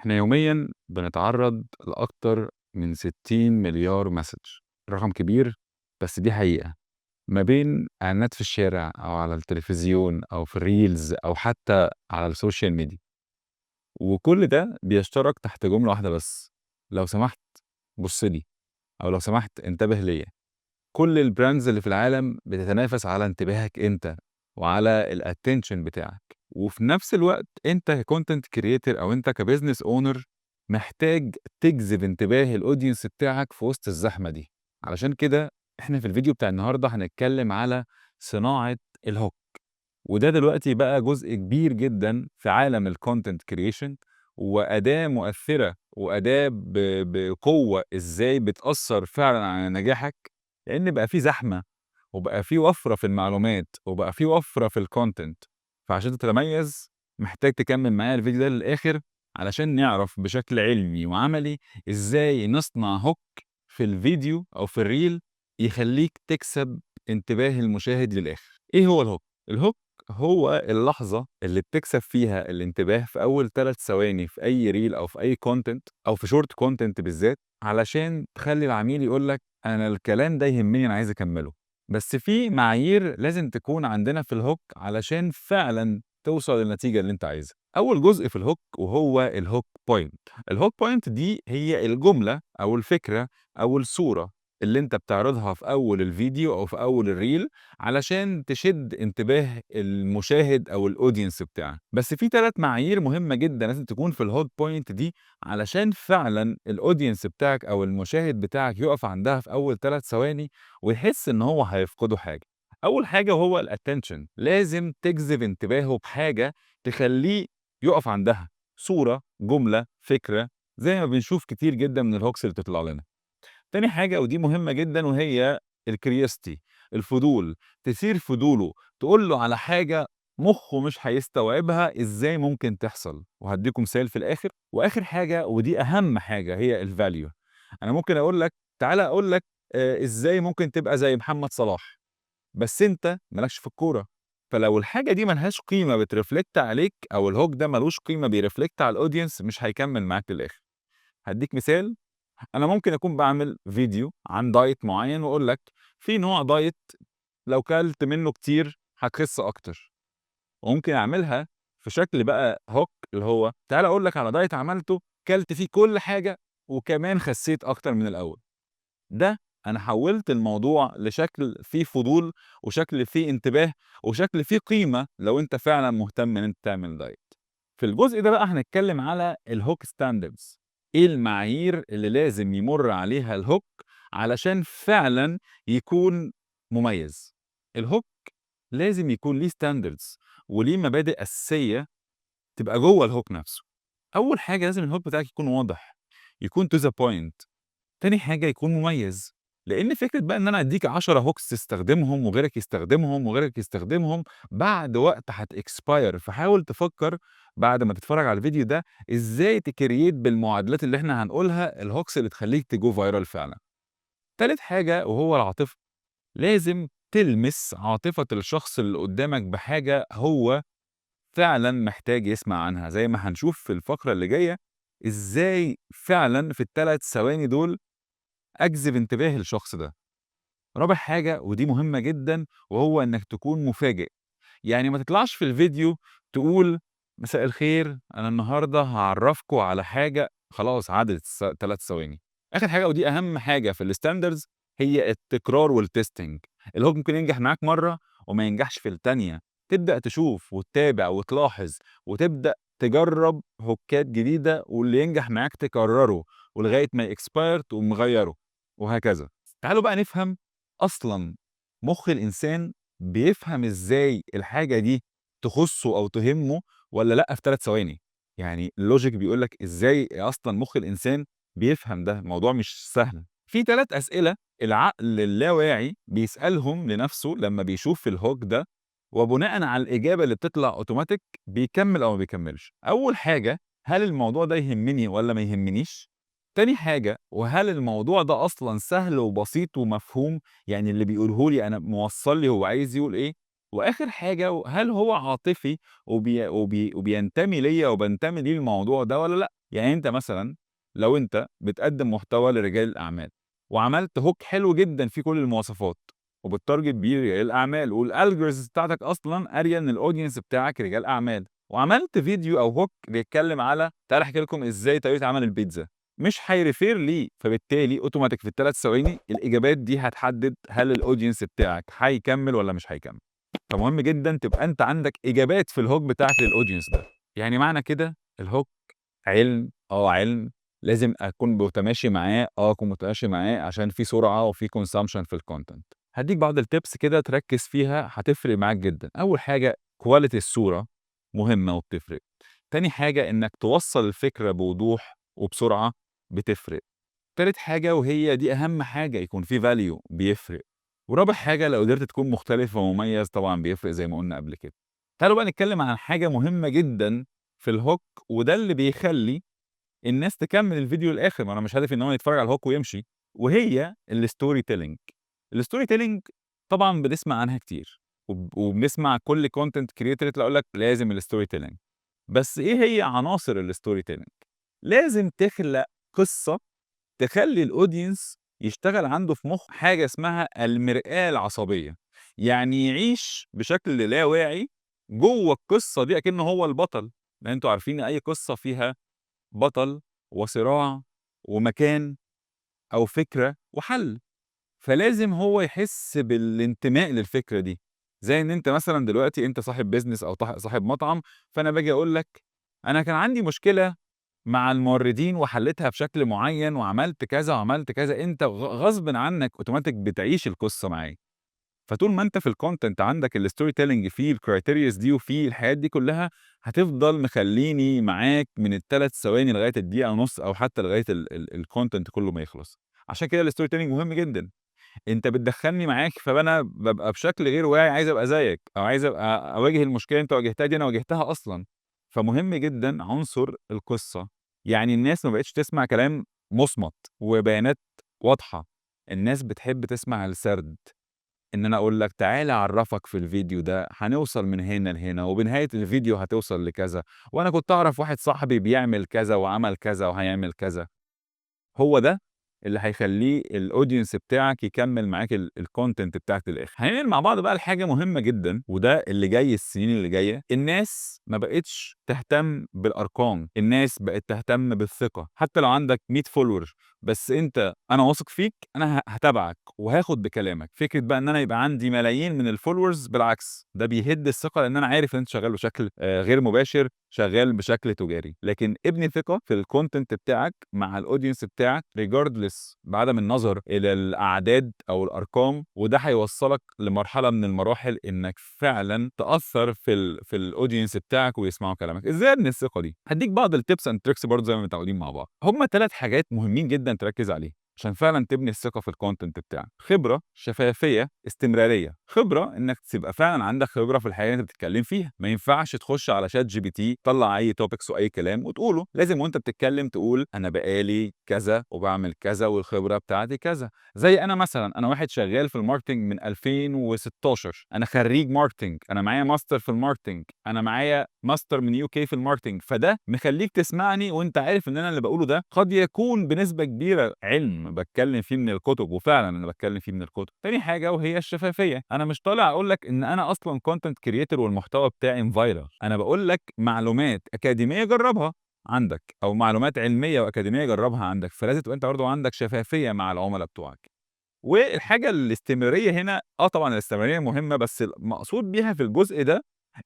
إحنا يوميًا بنتعرّض لأكتر من 60 مليار مسج، رقم كبير بس دي حقيقة، ما بين إعلانات في الشارع أو على التلفزيون أو في الreels أو حتى على السوشيال ميديا، وكل ده بيشترك تحت جملة واحدة بس، لو سمحت بُص لي، أو لو سمحت انتبه ليّا. كل الbrands اللي في العالم بتتنافس على انتباهك أنت، وعلى الattention بتاعك، وفي نفس الوقت أنت كcontent creator أو أنت كbusiness owner محتاج تجذب انتباه الaudience بتاعك في وسط الزحمة دي. علشان كده إحنا في الفيديو بتاع النهارده هنتكلم على صناعة الhook، وده دلوقتي بقى جزء كبير جدًا في عالم الcontent creation، وأداة مؤثرة وأداة بقوة إزاي بتأثّر فعلًا على نجاحك، لإن بقى في زحمة، وبقى في وفرة في المعلومات، وبقى في وفرة في الcontent، فعشان تتميز محتاج تكمّل معايا الفيديو ده للآخر، علشان نعرف بشكل علمي وعملي إزاي نصنع hook في الفيديو أو في الreel يخلّيك تكسب انتباه المشاهد للآخر. إيه هو الhook؟ الhook هو اللحظة اللي بتكسب فيها الانتباه في أول 3 ثواني في أي reel أو في أي content أو في short content بالذات، علشان تخلّي العميل يقول لك أنا الكلام ده يهمني أنا عايز أكمّله. بس في معايير لازم تكون عندنا في الhook علشان فعلًا توصل للنتيجة اللي أنت عايزها. أول جزء في الhook وهو الhook point. الhook point دي هي الجملة أو الفكرة أو الصورة اللي أنت بتعرضها في أول الفيديو أو في أول الreel علشان تشد انتباه المشاهد أو الaudience بتاعك. بس في 3 معايير مهمة جدًا لازم تكون في الhook point دي علشان فعلًا الaudience بتاعك أو المشاهد بتاعك يُقف عندها في أول 3 ثواني ويحس إن هو هيفقده حاجة. أول حاجة وهو الattention، لازم تجذب انتباهه بحاجة تخلّيه يُقف عندها، صورة، جملة، فكرة، زي ما بنشوف كتير جدًا من الhooks اللي بتطلع لنا. تاني حاجة ودي مهمة جدًا وهي الcuriosity، الفضول، تثير فضوله، تقول له على حاجة مُخّه مش هيستوعبها إزاي ممكن تحصل، وهادّيكم مثال في الآخر. وآخر حاجة ودي أهم حاجة هي الvalue. أنا ممكن أقول لك تعالَ أقول لك إزاي ممكن تبقى زي محمد صلاح، بس أنت ما لكش في الكورة، فلو الحاجة دي ما لهاش قيمة بتreflect عليك أو الhook ده ما لوش قيمة بيreflect على الaudience مش هيكمّل معاك للآخر. هادّيك مثال، أنا ممكن أكون باعمل فيديو عن diet معيّن وأقول لك في نوع diet لو كلت منه كتير هتخس أكتر، وممكن أعملها في شكل بقى hook اللي هو تعالَ أقول لك على diet عملته كلت فيه كل حاجة وكمان خسيت أكتر من الأول. ده أنا حوّلت الموضوع لشكل فيه فضول، وشكل فيه انتباه، وشكل فيه قيمة لو أنت فعلًا مهتم إن أنت تعمل diet. في الجزء ده بقى هنتكلم على الhook standards، إيه المعايير اللي لازم يمُر عليها الhook علشان فعلًا يكون مميز. الhook لازم يكون ليه standards وليه مبادئ أساسية تبقى جوّه الhook نفسه. أول حاجة لازم الhook بتاعك يكون واضح، يكون to the point. تاني حاجة يكون مميز، لإن فكرة بقى إن أنا أدّيك 10 hooks تستخدمهم وغيرك يستخدمهم وغيرك يستخدمهم، بعد وقت هتexpire، فحاول تفكّر بعد ما تتفرّج على الفيديو ده إزاي تcreate بالمعادلات اللي إحنا هنقولها الhooks اللي تخلّيك تgo viral فعلًا. تالت حاجة وهو العاطفة، لازم تلمس عاطفة الشخص اللي قدّامك بحاجة هو فعلًا محتاج يسمع عنها، زي ما هنشوف في الفقرة اللي جاية إزاي فعلًا في ال3 ثواني دول أجذب انتباه الشخص ده. رابع حاجة ودي مهمة جدًا وهو إنك تكون مفاجئ، يعني ما تطلعش في الفيديو تقول مساء الخير أنا النهارده هاعرّفكم على حاجة خلاص عدت 3 ثواني. آخر حاجة ودي أهم حاجة في الstandards هي التكرار والtesting. اللي هو ممكن ينجح معاك مرّة وما ينجحش في التانية، تبدأ تشوف وتتابع وتلاحظ وتبدأ تجرّب هوكات جديدة واللي ينجح معاك تكرره ولغاية ما يexpire تقوم مغيّره وهكذا. تعالوا بقى نفهم أصلًا مُخ الإنسان بيفهم إزاي الحاجة دي تخُصّه أو تهمّه والّا لأ في 3 ثواني. يعني الlogic بيقول لك إزاي أصلًا مُخ الإنسان بيفهم ده، الموضوع مش سهل. في 3 أسئلة العقل اللاواعي بيسألهم لنَفْسه لمّا بيشوف الhook ده، وبناءً على الإجابة اللي بتطلع automatic بيكمّل أو ما بيكمّلش. أول حاجة، هل الموضوع ده يهمّني والّا ما يهمّنيش؟ تاني حاجة، وهل الموضوع ده أصلًا سهل وبسيط ومفهوم، يعني اللي بيقوله لي أنا موصّل لي هو عايز يقول إيه؟ وآخر حاجة هل هو عاطفي وبينتمي ليّا وبانتمي ليه الموضوع ده والّا لأ؟ يعني أنت مثلًا لو أنت بتقدّم محتوى لرجال الأعمال وعملت hook حلو جدًا فيه كل المواصفات وبتتارجت بيه رجال الأعمال والalgorithms بتاعتك أصلًا قارية إن الaudience بتاعك رجال أعمال، وعملت فيديو أو hook بيتكلم على تعالَ أحكي لكم إزاي طريقة عمل البيتزا، مش هيrefer ليه، فبالتالي أوتوماتيك في ال3 ثواني الإجابات دي هتحدد هل الaudience بتاعك هيكمّل والّا مش هيكمّل. فمهم جدًا تبقى أنت عندك إجابات في الhook بتاعك للaudience ده، يعني معنى كده الhook علم، علم، لازم أكون متماشي معاه، أكون متماشي معاه عشان في سرعة وفي consumption في الcontent. هادّيك بعض الtips كده تركّز فيها هتفرق معاك جدًا. أول حاجة quality الصورة مهمة وبتفرق. تاني حاجة إنّك توصّل الفكرة بوضوح وبسرعة بتفرق. تالت حاجة وهي دي أهم حاجة يكون في value بيفرق. ورابع حاجة لو قدرت تكون مختلف ومميز طبعًا بيفرق زي ما قُلنا قبل كده. تعالوا بقى نتكلّم عن حاجة مهمة جدًا في الhook وده اللي بيخلّي الناس تكمّل الفيديو للآخر، ما أنا مش هدفي إن هو يتفرّج على الhook ويمشي، وهي الstory telling. الstory telling طبعًا بنسمع عنها كتير، وبنسمع كل content creator يطلع يقول لك لازم الstory telling. بس إيه هي عناصر الstory telling؟ لازم تخلق قصة تخلّي الaudience يشتغل عنده في مُخّه حاجة اسمها المرآة العصبية، يعني يعيش بشكل لا واعي جوّه القصة دي أكنه هو البطل، لإن أنتم عارفين أي قصة فيها بطل وصراع ومكان أو فكرة وحل، فلازم هو يحس بالانتماء للفكرة دي، زي إن أنت مثلًا دلوقتي أنت صاحب business أو صاحب مطعم، فأنا باجي أقول لك أنا كان عندي مشكلة مع الموردين وحليتها بشكل معين وعملت كذا وعملت كذا، أنت غصبٍ عنك أوتوماتيك بتعيش القصة معايا. فطول ما أنت في الcontent عندك الstory telling فيه الcriterias دي وفيه الحاجات دي كلّها، هتفضل مخلّيني معاك من ال3 ثواني لغاية الدقيقة ونُص أو حتى لغاية الcontent كلّه ما يخلص. عشان كده الstory telling مهم جدًا. أنت بتدخّلني معاك فأنا بابقى بشكل غير واعي عايز أبقى زيك، أو عايز أبقى أواجه المشكلة اللي أنت واجهتها دي أنا واجهتها أصلًا. فمهم جدًا عنصر القصة، يعني الناس ما بقتش تسمع كلام مُصمت وبيانات واضحة، الناس بتحب تسمع السرد. إن أنا أقول لك تعالَ أعرّفك في الفيديو ده، هنوصل من هنا لهنا، وبنهاية الفيديو هتوصل لكذا، وأنا كنت أعرف واحد صاحبي بيعمل كذا وعمل كذا وهيعمل كذا. هو ده اللي هيخلّيه الaudience بتاعك يكمّل معاك الcontent بتاعك للآخر. هننقل مع بعض بقى لحاجة مهمة جدًا وده اللي جاي السنين اللي جاية، الناس ما بقتش تهتم بالأرقام، الناس بقت تهتم بالثقة، حتى لو عندك 100 follower بس أنا واثق فيك، أنا هاتابعك وهاخد بكلامك. فكرة بقى إن أنا يبقى عندي ملايين من الfollowers بالعكس، ده بيهِد الثقة لإن أنا عارف إن أنت شغّال بشكل غير مباشر، شغّال بشكل تجاري، لكن ابني ثقة في الcontent بتاعك مع الaudience بتاعك regardless بعدم النظر إلى الأعداد أو الأرقام، وده هيوصّلك لمرحلة من المراحل إنك فعلًا تأثّر في الaudience بتاعك ويسمعوا كلامك. إزاي أبني الثقة دي؟ هادّيك بعض الtips and tricks برضه زي ما متعودين مع بعض. هم 3 حاجات مهمين جدًا تركّز عليهم. عشان فعلًا تبني الثقة في الcontent بتاعك، خبرة، شفافية، استمرارية. خبرة إنك تبقى فعلًا عندك خبرة في الحاجة اللي أنت بتتكلم فيها، ما ينفعش تخش على ChatGPT تطلّع أي topics وأي كلام وتقوله، لازم وأنت بتتكلم تقول أنا بقى لي كذا وباعمل كذا والخبرة بتاعتي كذا. زي أنا مثلًا، أنا واحد شغال في الmarketing من 2016، أنا خريج marketing، أنا معايا ماستر في الmarketing، أنا معايا ماستر من UK في الmarketing، فده مخلّيك تسمعني وأنت عارف إن أنا اللي باقوله ده قد يكون بنسبة كبيرة علم باتكلم فيه من الكتب، وفعلًا أنا باتكلم فيه من الكتب. تاني حاجة وهي الشفافية، أنا مش طالع أقول لك إن أنا أصلًا content creator والمحتوى بتاعي viral، أنا باقول لك معلومات أكاديمية جرّبها عندك، أو معلومات علمية وأكاديمية جرّبها عندك، فلازم تبقى أنت برضه عندك شفافية مع العُملا بتوعك. والحاجة الاستمرارية هنا، طبعًا الاستمرارية مهمة، بس المقصود بيها في الجزء ده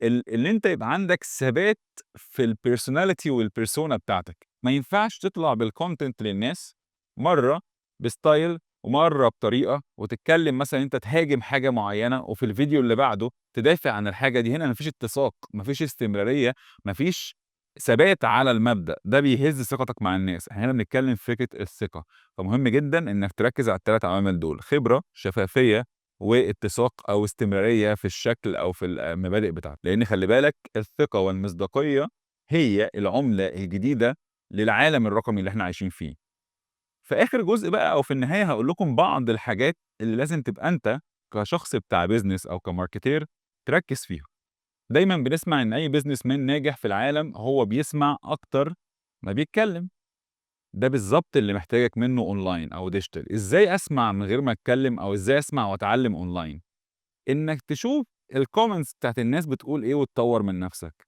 إن أنت يبقى عندك ثبات في الpersonality والpersona بتاعتك، ما ينفعش تطلع بالcontent للناس مرّة بstyle ومرّة بطريقة وتتكلم مثلًا أنت تهاجم حاجة معيّنة، وفي الفيديو اللي بعده تدافع عن الحاجة دي. هنا ما فيش اتساق، ما فيش استمرارية، ما فيش ثبات على المبدأ، ده بيهز ثقتك مع الناس. إحنا هنا بنتكلم في فكرة الثقة، فمهم جدًا إنك تركّز على ال3 عوامل دول، خبرة، شفافية، واتساق أو استمرارية في الشكل أو في المبادئ بتاعتك، لإن خلّي بالك الثقة والمصداقية هي العملة الجديدة للعالم الرقمي اللي إحنا عايشين فيه. في آخر جزء بقى أو في النهاية هاقول لكم بعض الحاجات اللي لازم تبقى أنت كشخص بتاع business أو كmarketer تركّز فيهم. دايمًا بنسمع إن أي businessman ناجح في العالم هو بيسمع أكتر ما بيتكلّم. ده بالضبط اللي محتاجك منّه online أو digital. إزاي أسمع من غير ما أتكلّم أو إزاي أسمع وأتعلّم online؟ إنّك تشوف الcomments بتاعة الناس بتقول إيه وتطوّر من نَفْسك.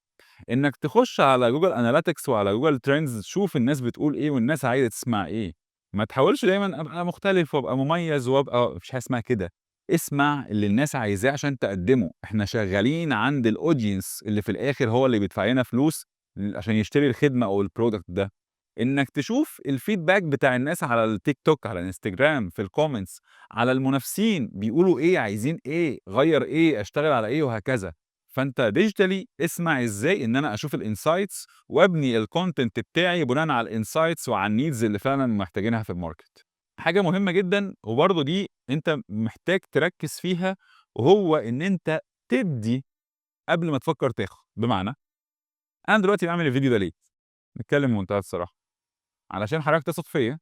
إنّك تخُش على Google Analytics وعلى Google Trends تشوف الناس بتقول إيه والناس عايزة تسمع إيه. ما تحاولش دايمًا أبقى مختلف وأبقى مميز وأبقى ما فيش حاجة اسمها كده. اسمع اللي الناس عايزاه عشان تقدّمه. إحنا شغّالين عند الaudience اللي في الآخر هو اللي بيدفع لنا فلوس عشان يشتري الخدمة أو الproduct ده. إنّك تشوف الfeedback بتاع الناس على التيك توك، على الإنستجرام، في الcomments، على المنافسين بيقولوا إيه، عايزين إيه، غيّر إيه، أشتغل على إيه وهكذا. فأنت digitally اسمع إزاي إن أنا أشوف الinsights وأبني الcontent بتاعي بناءً على الinsights وعلى الneeds اللي فعلًا محتاجينها في الmarket. حاجة مهمة جدًا وبرضه دي أنت محتاج تركّز فيها، وهو إن أنت تدّي قبل ما تفكّر تاخد. بمعنى، أنا دلوقتي باعمل الفيديو ده ليه؟ نتكلّم بمنتهى الصراحة، علشان حضرتك تثق فيّا،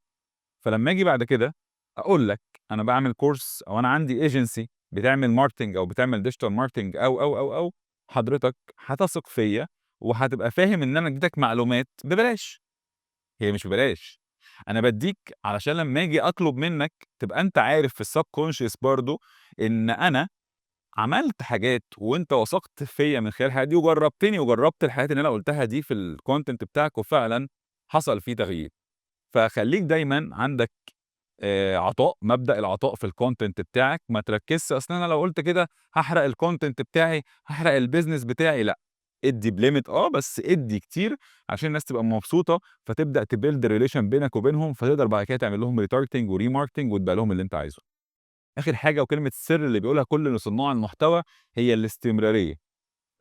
فلمّا آجي بعد كده أقول لك أنا باعمل course أو أنا عندي agency بتعمل marketing أو بتعمل digital marketing أو، حضرتك هتثق فيّا وهتبقى فاهم إن أنا اديتك معلومات ببلاش. هي مش ببلاش، أنا بادّيك علشان لمّا آجي أطلب منّك تبقى أنت عارف في الsubconscious برضه إن أنا عملت حاجات وأنت وثقت فيّا من خلال الحاجات دي وجرّبتني وجرّبت الحاجات اللي أنا قُلتها دي في الcontent بتاعك وفعلًا حصل فيه تغيير. فخلّيك دايمًا عندك عطاء، مبدأ العطاء في الcontent بتاعك. ما تركّزش أصل أنا لو قُلت كده هاحرق الcontent بتاعي، هاحرق الbusiness بتاعي، لأ. ادّي بlimit بس ادّي كتير عشان الناس تبقى مبسوطة، فتبدأ تbuild relation بينك وبينهم، فتقدر بعد كده تعمل لهم retargeting وremarketing وتبيع لهم اللي أنت عايزه. آخر حاجة وكلمة السر اللي بيقولها كل صُناع المحتوى هي الاستمرارية.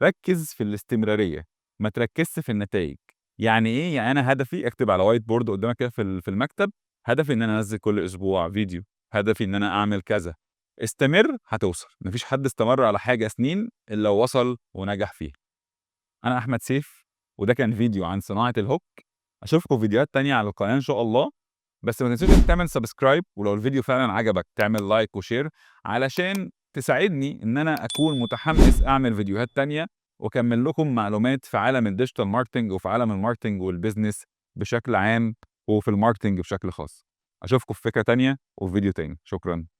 ركّز في الاستمرارية، ما تركّزش في النتايج. يعني إيه؟ يعني أنا هدفي أكتب على white board قدّامك كده في المكتب، هدفي إن أنا أنزّل كل أسبوع فيديو، هدفي إن أنا أعمل كذا. استمر هتوصل. ما فيش حد استمر على حاجة سنين إلا ووصل ونجح فيها. أنا أحمد سيف، وده كان فيديو عن صناعة الhook. أشوفكم في فيديوهات تانية على القناة إن شاء الله. بس ما تنساش إنك تعمل subscribe ولو الفيديو فعلًا عجبك تعمل like وshare علشان تساعدني إن أنا أكون متحمس أعمل فيديوهات تانية وأكمّل لكم معلومات في عالم الdigital marketing وفي عالم الmarketing والbusiness بشكل عام وفي الmarketing بشكل خاص. أشوفكم في فكرة تانية وفي فيديو تاني. شكرًا.